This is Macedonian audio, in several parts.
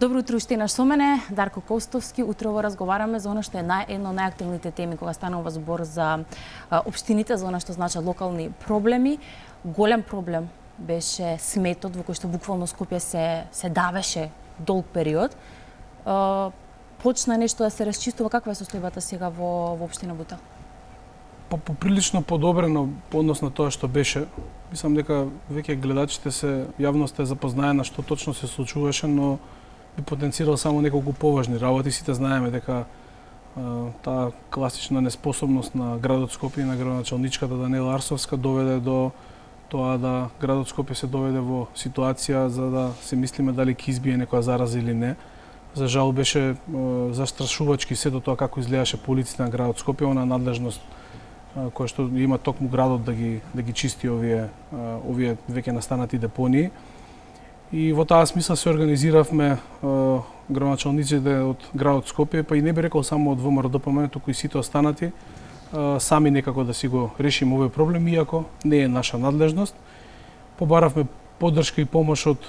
Добро утро уште наш со мене, Дарко Костовски. Утрово разговараме за она што е едно од најактуелните теми кога станува збор за општините, за она што значат локални проблеми. Голем проблем беше сметот во кој што буквално Скопје се давеше долг период. Почна нешто да се расчистува. Каква е состојбата сега во општина Бутел? Поприлично подобрено по однос на тоа што беше. Мислам дека веќе гледачите јавноста е запознаена што точно се случуваше, но би потенцирал само неколку поважни работи. Сите знаеме дека таа класична неспособност на градот Скопје и на градоначалничката Даниела Арсовска доведе до тоа да градот Скопје се доведе во ситуација за да се мислиме дали ќе избие некоја зараза или не. За жал беше застрашувачки сето тоа како изгледаше по улиците на градот Скопје, она надлежност која што има токму градот да ги чисти овие веќе настанати депонии. И во таа смисла се организиравме градоначалниците од градот Скопје, па и не би рекол само од ВМРО-ДПМН, туку и сите останати, сами некако да си го решиме овој проблем, иако не е наша надлежност. Побаравме поддршка и помош од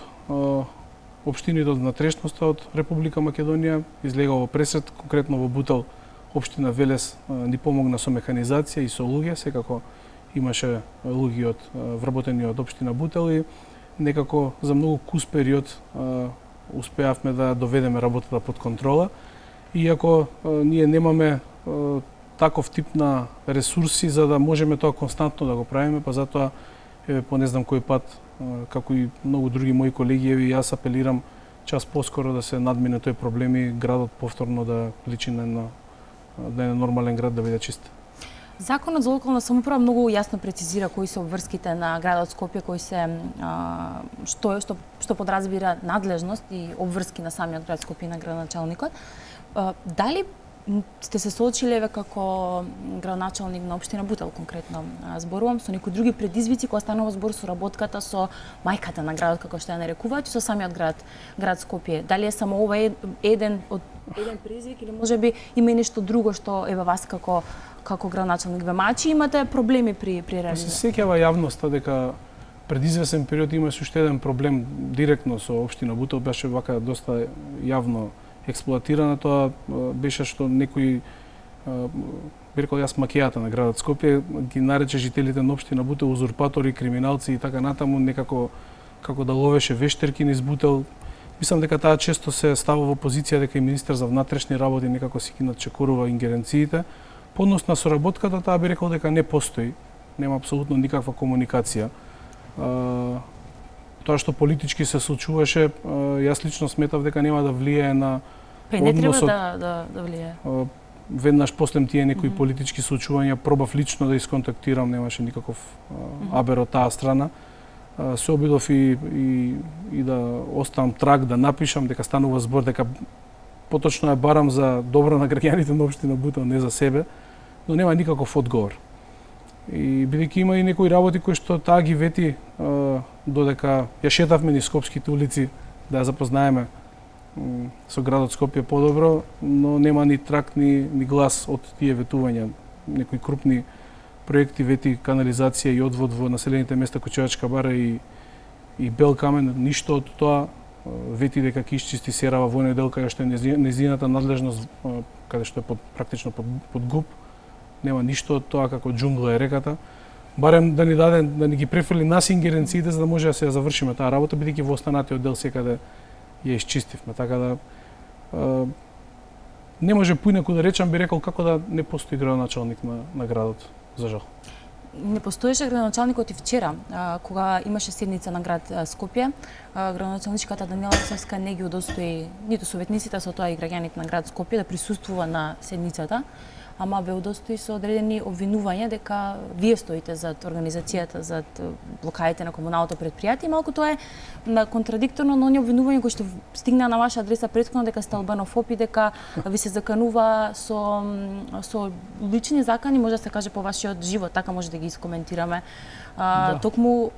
општините од внатрешноста од Република Македонија, излега во пресрет, конкретно во Бутел, општина Велес ни помогна со механизација и со луѓе, секако имаше луѓе вработени од општина Бутел и некако за многу кус период успеавме да доведеме работата под контрола. Иако ние немаме таков тип на ресурси за да можеме тоа константно да го правиме, па затоа по не знам кој пат, како и многу други мои колеги, јас апелирам час поскоро да се надмине тој проблем и градот повторно да личи на нормален град, да биде чист. Законот за локална самоуправа многу јасно прецизира кои се обврските на градот Скопје, кои се што подразбира надлежност и обврски на самиот град Скопје и на градоначалникот. Дали сте се соочиле како градоначалник на општина Бутел конкретно зборувам со некои други предизвици кога станува збор со работката со мајката на градот како што ја нарекуваат, со самиот град Скопје? Дали е само ова еден предизвик или можеби има и нешто друго што еве вас како градоначалник ве мачи, имате проблеми при реализација? Се сеќава јавноста дека пред извесен период имаше уште еден проблем директно со општина Бутел, беше вака доста јавно експлоатирана. Тоа беше што некои, би рекол јас, макијата на градот Скопје ги нарече жителите на општина Бутел узурпатори, криминалци и така натаму, некако како да ловеше вештерки низ Бутел. Мислам дека таа често се става во позиција дека и министер за внатрешни работи некако си ги надчекорува ингеренциите. По однос на соработката, таа би рекол дека не постои, нема апсолутно никаква комуникација. Тоа што политички се случуваше, јас лично сметав дека нема да влијае на односот. Не треба да влијае. Веднаш после тие некои политички случувања пробав лично да исконтактирам, немаше никаков абер од таа страна. Се обидов и да оставам траг, да напишам дека станува збор дека поточно ја барам за добро на граѓаните на општина Бутел, не за себе, но нема никаков одговор. И бидејќи има и некои работи кои што таа ги вети, додека ја шетавме низ скопските улици да ја запознаеме со градот Скопје подобро, но нема ни трак ни глас од тие ветувања. Некои крупни проекти вети канализација и одвод во населените места Кочевачка бара и Бел камен, ништо од тоа. Вети дека ќе исчисти Серава во оној дел каде што е нејзината надлежност, каде што е практично под ГУП. Нема ништо од тоа, како џунгла е реката. Барем да ни даде, да ни ги префрли нас ингеренциите за да може да се ја завршиме таа работа, бидејќи во останатиот дел секаде ја исчистивме. Така да не може поинаку да речам, би рекол како да не постои градоначалник на градот, за жал. Не постоеше градоначалникот и вчера, кога имаше седница на град Скопје. Градоначалничката Даниела Арсовска не ги удостои ниту советниците, со тоа и граѓаните на град Скопје да присуствува на седницата, ама ве удостои со одредени обвинувања дека вие стоите зад организацијата, зад блокадите на комуналното предпријатие. Малку тоа е контрадикторно на оние обвинувања кои што стигнаа на ваша адреса претходно дека сте албанофоб и дека ви се заканува со лични закани, може да се каже по вашиот живот, така може да ги искоментираме. Токму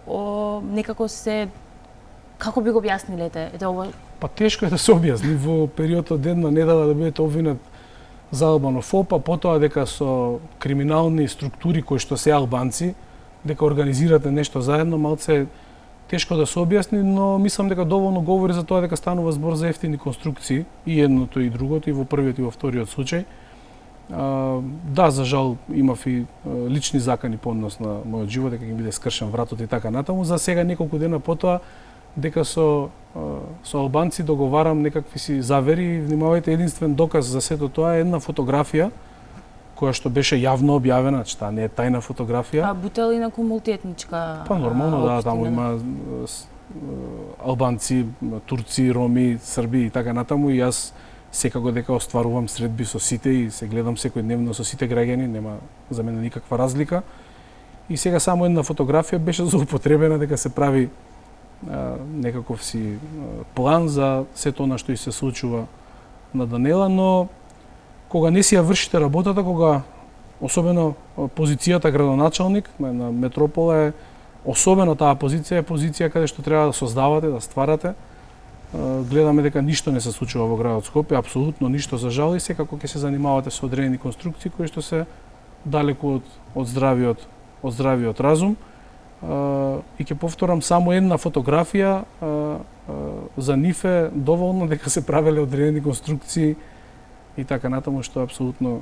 некако се како би го објасниле ете ова? Па тешко е да се објасни во период од една недела да бидете обвинет за албанофоб, а потоа дека со криминални структури кои што се албанци, дека организирате нешто заедно, малце тешко да се објасни, но мислам дека доволно говори за тоа дека станува збор за ефтини конструкции, и едното и другото, и во првиот и во вториот случај. Да, за жал имав и лични закани по однос на мојот живот, дека ќе биде скршен вратот и така натаму. За сега неколку дена потоа дека со албанци договарам некакви си завери и внимавајте, единствен доказ за сето тоа е една фотографија која што беше јавно објавена, че таа не е тајна фотографија. А Бутел инаку мултиетничка. Па нормално да, таму има албанци, турци, роми, срби и така натаму, и јас секако дека остварувам средби со сите и се гледам секојдневно со сите граѓани, нема за мене никаква разлика. И сега само една фотографија беше злоупотребена дека се прави некаков си план за сето она што и се случува на Данела, но кога не си ја вршите работата, кога особено позицијата градоначалник на метропола е, особено таа позиција е позиција каде што треба да создавате, да стварате. Гледаме дека ништо не се случува во градот Скопје, апсолутно ништо, за жал, и секако ќе се занимавате со одредени конструкции кои што се далеку од здравиот разум. И ќе повторам, само една фотографија за нив е доволно дека се правеле одредени конструкции и така натаму, што апсолутно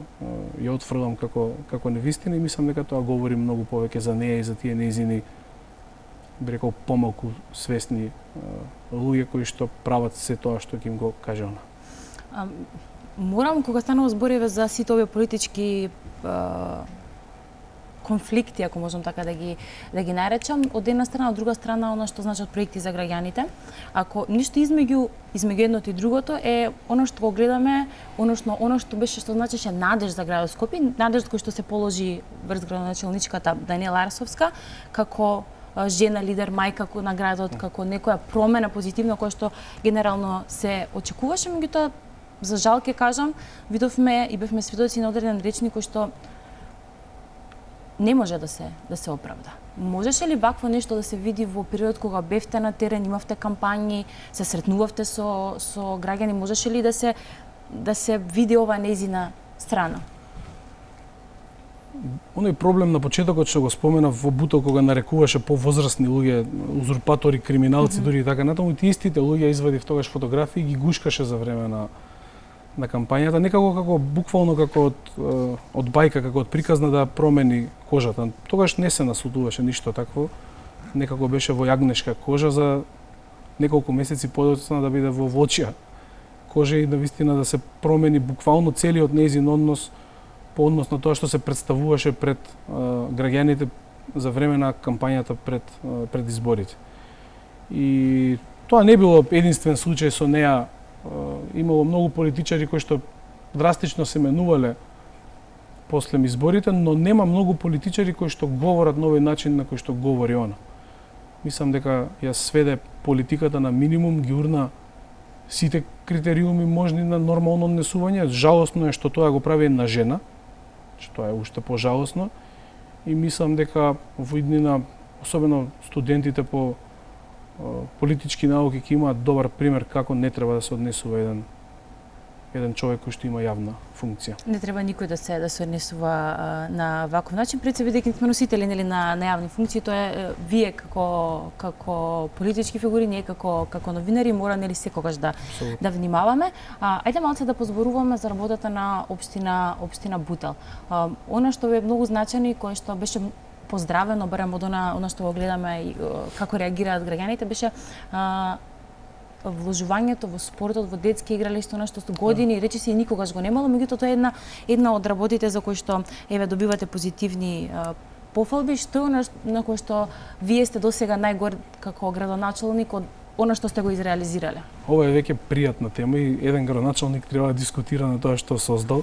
ја отфрлам како невистина, и мислам дека тоа говори многу повеќе за неја и за тие нејзини, би рекол, помалку свесни луѓе кои што прават се тоа што ќе им го каже она. Морам, кога станува збориве за сите овие политички конфликти, ако можам така да ги наречам, од една страна, од друга страна, она што значат проекти за граѓаните. Ако ништо измеѓу едното и другото е оно што го гледаме, оно што беше, што значеше надеж за градот Скопје, надеж кој што се положи врз градоначалничката Даниела Арсовска, како жена лидер, мајка на градот, како некоја промена позитивна која што генерално се очекуваше, меѓутоа за жал ќе кажам, видовме и бевме сведоци на одреден речник кој што не може да се оправда. Можеше ли вакво нешто да се види во период кога бевте на терен, имавте кампањи, се сретнувавте со граѓани, можеше ли да се види оваа нејзина страна? Оној проблем на почетокот што го споменав во Бутел, кога нарекуваше повозрастни луѓе узурпатори, криминалци, дури и така натаму, тие истите луѓе извадив тогаш фотографии и ги гушкаше за време на кампањата, некако како буквално како од бајка, како од приказна да промени кожата. Тогаш не се наслутуваше ништо такво. Некако беше во јагнешка кожа, за неколку месеци подоцна да биде во волчја кожа и навистина да се промени буквално целиот нејзин однос по однос на тоа што се представуваше пред граѓаните за време на кампањата пред изборите. И тоа не било единствен случај со неа. Имало многу политичари кои што драстично се менувале после изборите, но нема многу политичари кои што говорат на овој начин на кој што говори она. Мислам дека ја сведе политиката на минимум, ги урна сите критериуми можни на нормално однесување. Жалосно е што тоа го прави една жена, што тоа е уште пожалосно, и мислам дека во иднина, особено студентите по политички науки, ќе имаат добар пример како не треба да се однесува еден човек кој што има јавна функција. Не треба никој да се однесува на ваков начин, пред се бидејќи сме носители на јавни функции, тоа е вие како политички фигури, ние како новинари мора секогаш да внимаваме. Ајде малце да позборуваме за работата на општина Бутел. Она што е многу значајно и кое што беше поздравено, барем од она што го гледаме и како реагираат граѓаните, беше вложувањето во спортот, во детски игралишта, она што години речиси и никогаш го немало, меѓутоа тоа е една од работите за кои што добивате позитивни пофалби, што е на кој што вие сте досега најгор како градоначалник од она што сте го изреализирале? Ова е веќе пријатна тема и еден градоначалник треба да дискутира на тоа што создал,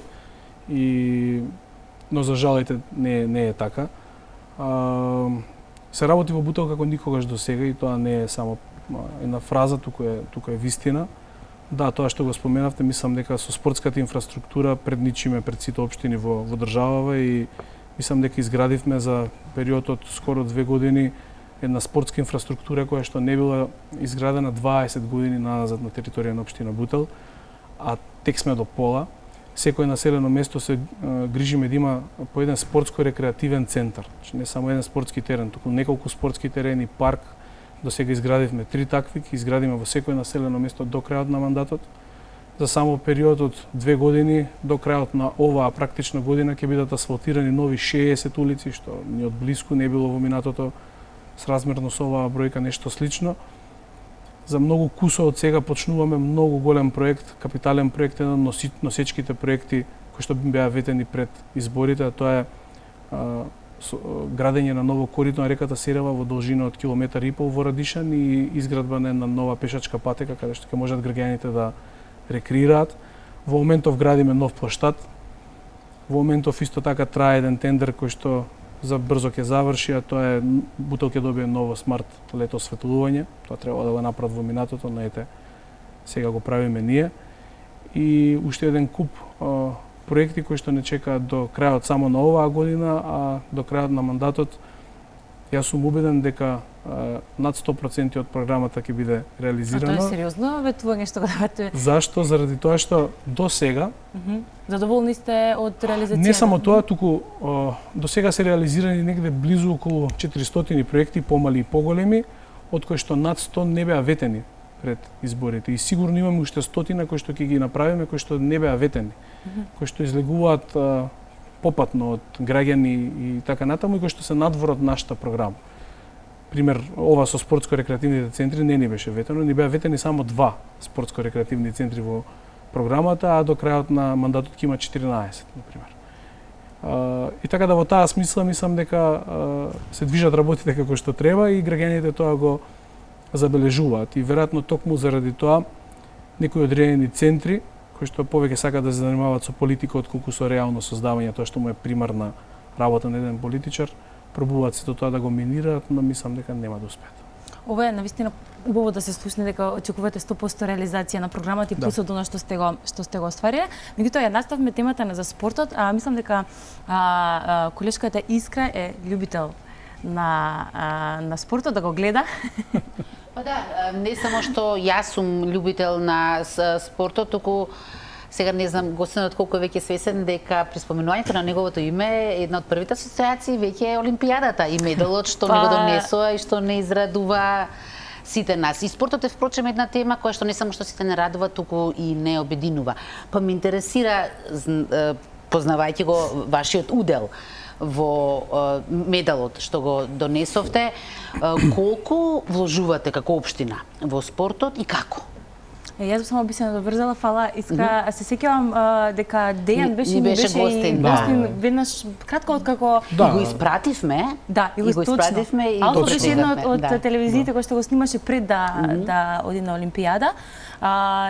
но за жалите не е така. Се работи во Бутел како никогаш досега и тоа не е само една фраза, туку е вистина. Да, тоа што го споменавте, мислам дека со спортската инфраструктура предничиме пред сите општини во државава и мислам дека изградивме за период од скоро 2 години една спортска инфраструктура која што не била изградена 20 години назад на територија на општина Бутел, а тек сме до пола. Секој населено место се грижиме да има по еден спортско-рекреативен центар. Не само еден спортски терен, туку неколку спортски терени, парк до сега изградивме 3 такви, ќе изградиме во секој населено место до крајот на мандатот. За само период од 2 години до крајот на оваа практична година ќе бидат асфалтирани нови 60 улици, што ни од блиску не било во минатото сразмерно со оваа бројка нешто слично. За многу кусо од сега почнуваме многу голем проект, капитален проект, еден од носечките проекти кои што беа ветени пред изборите, а тоа е градење на ново корито на реката Серева во должина од 1,5 километар во Радишан и изградба на една нова пешачка патека каде што ќе можат граѓаните да рекреираат. Во моментов градиме нов плоштад. Во моментов исто така трае еден тендер кој што за брзо ќе заврши, а тоа е Бутел ќе добие ново смарт лето осветлување. Тоа треба да го направат во минатото, но ете сега го правиме ние. И уште еден куп проекти кои што не чекаат до крајот само на оваа година, а до крајот на мандатот јас сум убеден дека над 100% од програмата ќе биде реализирано. А тоа е сериозно ветување што го давате? Зашто? Заради тоа што до сега задоволни сте од реализацијата? Не само тоа, туку до сега се реализирани негде близу околу 400 проекти, помали и поголеми, од кои што над 100 не беа ветени пред изборите. И сигурно имаме уште стотина кои што ќе ги направиме, кои што не беа ветени, кои што излегуваат попатно од граѓани и така натаму, и кои што се надвор од нашата програма. Пример, ова со спортско-рекреативните центри не ни беше ветено, ни беа ветени само 2 спортско-рекреативни центри во програмата, а до крајот на мандатот ќе има 14, например. И така да во таа смисла мислам дека се движат работите како што треба и граѓаните тоа го забележуваат. И веројатно токму заради тоа некои одредени центри кои што повеќе сакаат да се занимаваат со политика отколку со реално создавање, тоа што му е примарна работа на еден политичар, пробуваат сето тоа да го минираат, но мислам дека нема да успеат. Ова е навистина убаво да се слушне дека очекувате 100% реализација на програмата и плюс од она што сте го оствариле. Меѓутоа ја наставме темата за спортот, а мислам дека колешката Искра е љубител на спортот, да го гледа. Па да, не само што јас сум љубител на спортот, туку сега не знам гостинот колку е веќе свесен дека при споменувањето на неговото име една од првите асоциации веќе е Олимпијадата и медалот што не го донесува и што не израдува сите нас. И спортот е впрочем една тема која што не само што сите не радува, туку и не обединува. Па ме интересира, познавајќи го вашиот удел во медалот што го донесовте, колку вложувате како општина во спортот и како? Јас само би се надоврзала, фала Искра, се сеќавам дека Дејан беше гостин веднаш кратко откако и го испративме. Да, и го испративме и Алфа беше една од телевизиите која што го снимаше пред да оди на Олимпијада.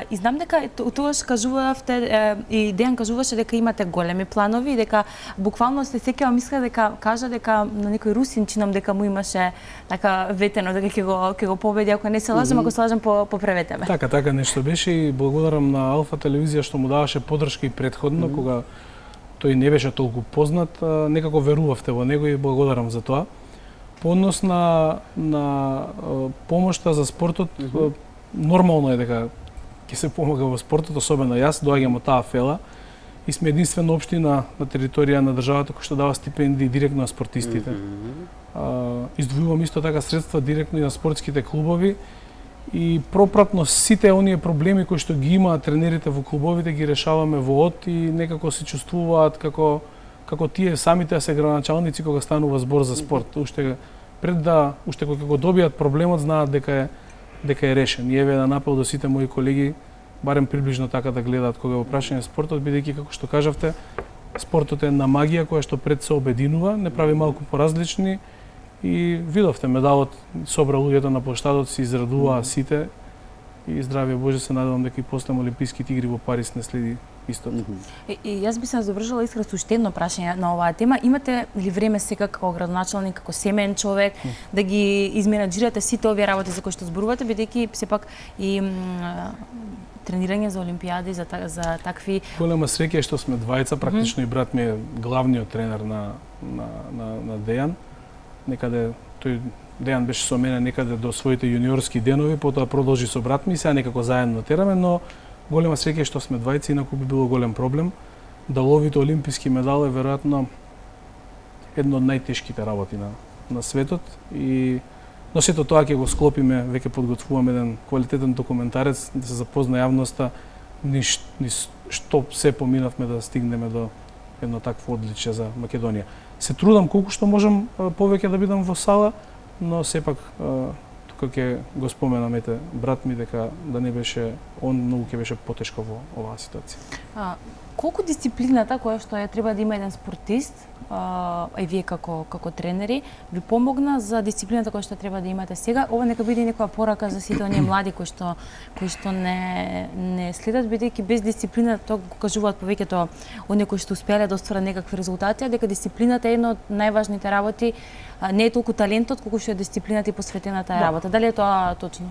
И знам дека тогаш кажувавте и Дејан кажуваше дека имате големи планови и дека буквално се сеќавам Искра дека кажа дека на некој русин чинам дека му имаше така ветено дека ќе го победи, ако не се лажам, ако се лажам поправете ме. Така нешто беше и благодарам на Алфа телевизија што му даваше поддршка и претходно кога тој не беше толку познат, некако верувавте во него и благодарам за тоа. По однос на помошта за спортот, нормално е дека ќе се помага во спортот, особено јас доаѓам од таа фела и сме единствена општина на територија на државата која што дава стипендии директно на спортистите. Издвојувам исто така средства директно и на спортските клубови и пропратно сите оние проблеми кои што ги имаат тренерите во клубовите ги решаваме во ОД и некако се чувствуваат како тие самите се градоначалници кога станува збор за спорт. Уште кога го добијат проблемот знаат дека е решен. И еве да напел до сите мои колеги барем приближно така да гледаат кога е прашање спортот, бидејќи како што кажавте, спортот е една магија која што пред се обединува, не прави малку поразлични. И видовте медалот собра луѓето на плоштадот, се израдуваа сите и здравје Боже се надевам дека и после Олимписките игри во Париз не следи истото. И јас би се завршила Искра со уште едно прашање на оваа тема. Имате ли време сега како градоначалник, како семеен човек да ги изменаџирате сите овие работи за кои што зборувате, бидејќи сепак и тренирање за Олимпијади, за такви... Голема среќа е што сме двајца, практично и брат ми е главниот тренер на Дејан. Некаде тој Дејан беше со мене некаде до своите јуниорски денови, потоа продолжи со брат ми, сега некако заедно тераме, но голема среќа е што сме двајца, инаку би било голем проблем. Да ловите олимписки медал е веројатно едно од најтешките работи на светот и Но сето тоа ќе го склопиме, веќе подготвуваме еден квалитетен документарец да се запозна јавноста ни што се поминавме да стигнеме до едно такво одличие за Македонија. Се трудам колку што можам повеќе да бидам во сала, но сепак тука ќе го споменам ете брат ми дека да не беше он многу ќе беше потешко во оваа ситуација. Колку дисциплината која што ја треба да има еден спортист, и вие како тренери, ви помогна за дисциплината која што треба да имате сега? Ова нека биде некоја порака за сите оние млади кои што не следат, бидејќи без дисциплина, тоа го кажуваат повеќето оние кои што успеале да остварат некакви резултати, дека дисциплината е една од најважните работи, не е толку талентот колку што е дисциплината и посветената работа. Дали е тоа точно?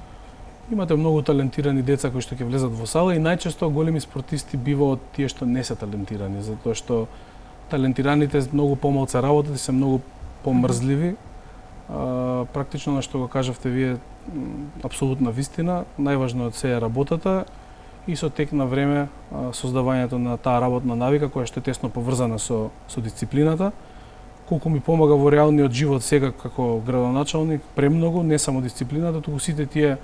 Имате многу талентирани деца кои што ќе влезат во сала и најчесто големи спортисти бива од тие што не се талентирани, затоа што талентираните многу помалку работат и се многу помрзливи. Практично на што го кажавте вие апсолутна вистина, најважно од се е работата и со тек на време создавањето на таа работна навика која што е тесно поврзана со дисциплината. Колку ми помага во реалниот живот сега како градоначалник, премногу, не само дисциплината, туку сите тие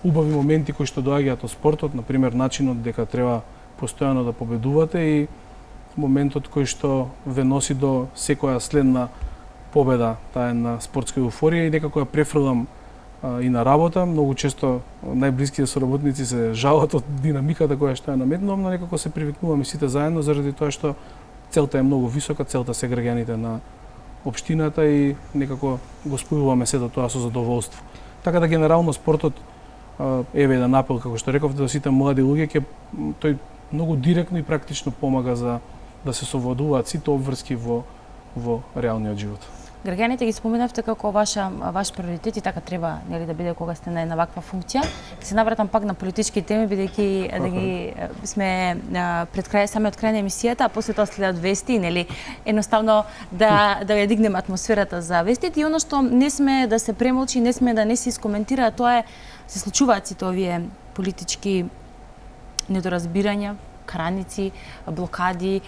убави моменти кои што доаѓаат од спортот, например начинот дека треба постојано да победувате и моментот кој што ве носи до секоја следна победа, таа една спортска еуфорија и некако ја префрлам и на работа. Многу често најблиските соработници се жалат од динамиката која што ја наметнувам, но некако се привикнуваме сите заедно заради тоа што целта е многу висока, целта се граѓаните на општината и некако го спојуваме сето тоа со задоволство. Така да генерално спортот еве еден апел како што рековте до сите млади луѓе, тој многу директно и практично помага за да се совладуваат сите обврски во реалниот живот. Граѓаните ги споменавте како ваш приоритет и така треба нели да биде кога сте на една ваква функција. Се навратам пак на политички теми бидејќи да ги сме пред крај самиот крај на емисијата, а после тоа следат вести, нели едноставно да ја дигнеме атмосферата за вестите и она што не сме да се премолчи, не сме да не се искоментира, тоа е се случуваат сите овие политички недоразбирања, краници, блокади,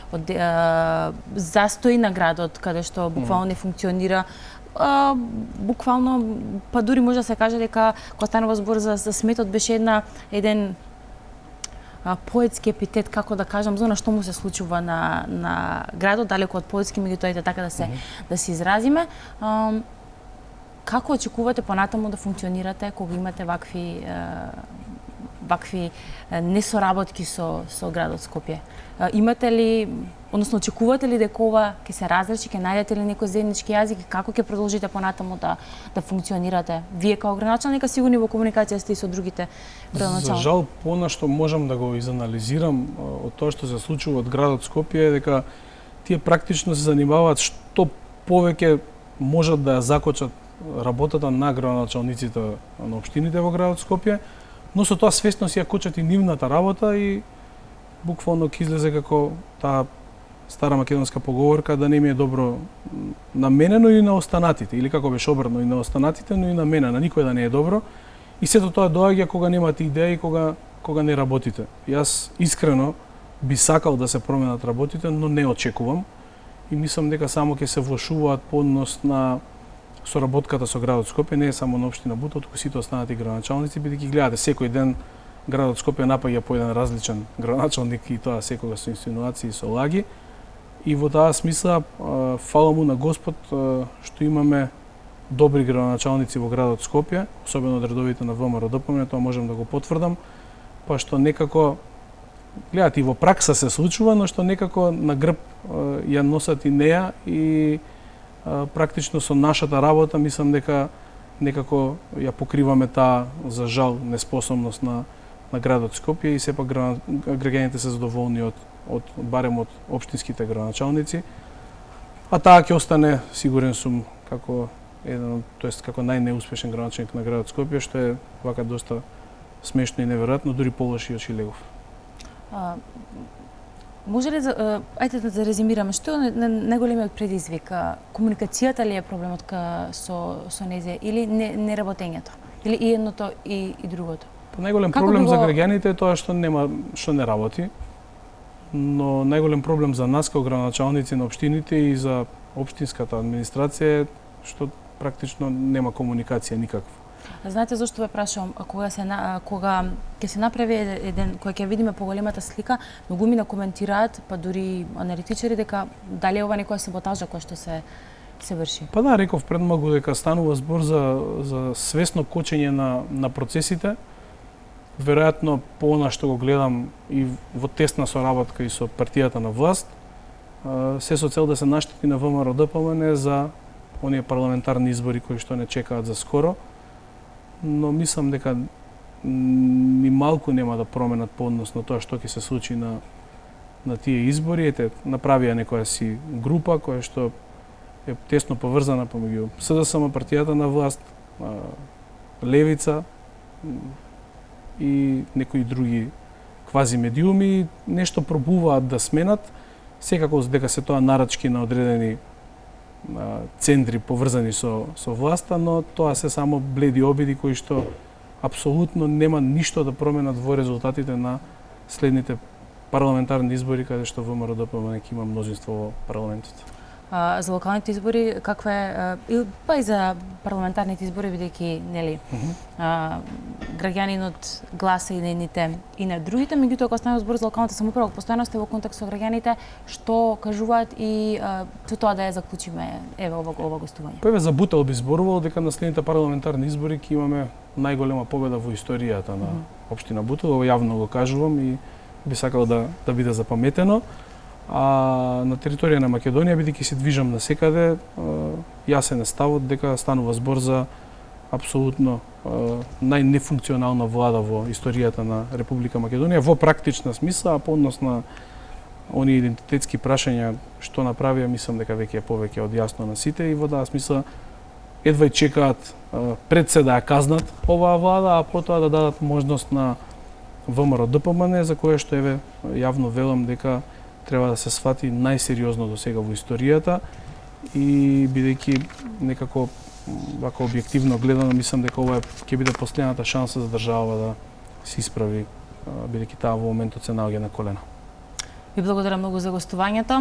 застои на градот, каде што буквално не функционира. Буквално, па дури може да се каже дека кога станува збор за сметот беше еден поетски епитет, како да кажам, за она што му се случува на градот, далеку од поетски, меѓутоа така да се изразиме. Како очекувате понатаму да функционирате кога имате вакви несоработки со градот Скопје? Имате ли, односно очекувате ли дека ова ќе се разречи, ќе најдете ли некој заеднички јазик и како ќе продолжите понатаму да функционирате? Вие како градоначалника сигурни во комуникација сте и со другите градоначалници. За жал, понашто можам да го изанализирам од тоа што се случува од градот Скопје е дека тие практично се занимаваат што повеќе можат да ја закочат работата на градоначалниците на општините во градот Скопје, но со тоа свесно си ја кочат и нивната работа и буквално ќе излезе како таа стара македонска поговорка да не ми е добро на мене, но и на останатите, или како беше обрано и на останатите, но и на мене, на никој да не е добро. И сето тоа доаѓа кога немате идеја и кога не работите. Јас искрено би сакал да се променат работите, но не очекувам и мислам дека само ќе се влошуваат по однос на соработката со градот Скопје, не е само на општина Бутово, туку сите останати градоначалници, бидејќи гледате секој ден градот Скопје напаѓа по еден различен градоначалник и тоа секогаш со инсинуации и со лаги. И во таа смисла, фала му на Господ што имаме добри градоначалници во градот Скопје, особено од редовите на ВМРО ДПМН, тоа можам да го потврдам, па што некако гледате и во пракса се случува, но што некако на грб ја носат и неа и практично со нашата работа мислам дека некако ја покриваме таа за жал неспособност на градот Скопје и сепак граѓаните се задоволни од барем од општинските градоначалници. А таа ќе остане, сигурен сум, како како најнеуспешен градоначалник на градот Скопје, што е вака доста смешно и неверојатно, дури полоши од Шилегов. Може ли ајде да резимираме, што е најголемиот предизвик? Комуникацијата ли е проблемот со незе или неработењето? Или и едното и другото? Најголем проблем за граѓаните е тоа што не работи, но најголем проблем за нас како градоначалници на општините и за општинската администрација е што практично нема комуникација никаква. Знаете зошто ве прашувам? Кога ќе се направи кога ќе видиме поголемата слика, многумина коментираат, па дури аналитичари дека дали е ова некоја саботажа која што се врши. Па да, реков пред многу дека станува збор за свесно кочење на процесите. Веројатно по она што го гледам и во тесна соработка и со партијата на власт, се со цел да се наштети на ВМРО-ДПМН за оние парламентарни избори кои што не чекаат за скоро. Но мислам дека ни малку нема да променат по однос на тоа што ќе се случи на тие избори. Ете, направија некоја си група која што е тесно поврзана помеѓу СДСМ, партијата на власт, Левица и некои други квази медиуми, нешто пробуваат да сменат, секако дека се тоа нарачки на одредени центри поврзани со власта, но тоа се само бледи обиди кои што апсолутно нема ништо да променат во резултатите на следните парламентарни избори каде што ВМРО-ДПМН ќе има мнозинство во парламентот. За локалните избори каква е па и за парламентарните избори бидејќи нели граѓанинот гласа и на едните и на другите, меѓутоа кога станува збор за локалната самоуправа, постојано сте во контакт со граѓаните, што кажуваат и со тоа да ја заклучиме еве ова гостување. Па еве за Бутел би зборувал дека на следните парламентарни избори ќе имаме најголема победа во историјата на општина Бутел, ова јавно го кажувам и би сакал да биде запаметено. А на територија на Македонија, бидејќи се движам насекаде, јасен е ставот дека станува збор за апсолутно најнефункционална влада во историјата на Република Македонија, во практична смисла, а по однос на оние идентитетски прашања што направија, мислам дека веќе е повеќе од јасно на сите и во таа смисла едва и чекаат пред се да ја казнат оваа влада, а потоа да дадат можност на ВМРО-ДПМН, за кое што еве јавно велам дека треба да се свати најсериозно до сега во историјата и бидејќи некако вака објективно гледано мислам дека ова ќе биде последната шанса за држава да се исправи бидејќи таа во моментот се наоѓа на колена. Ви благодарам многу за гостувањето.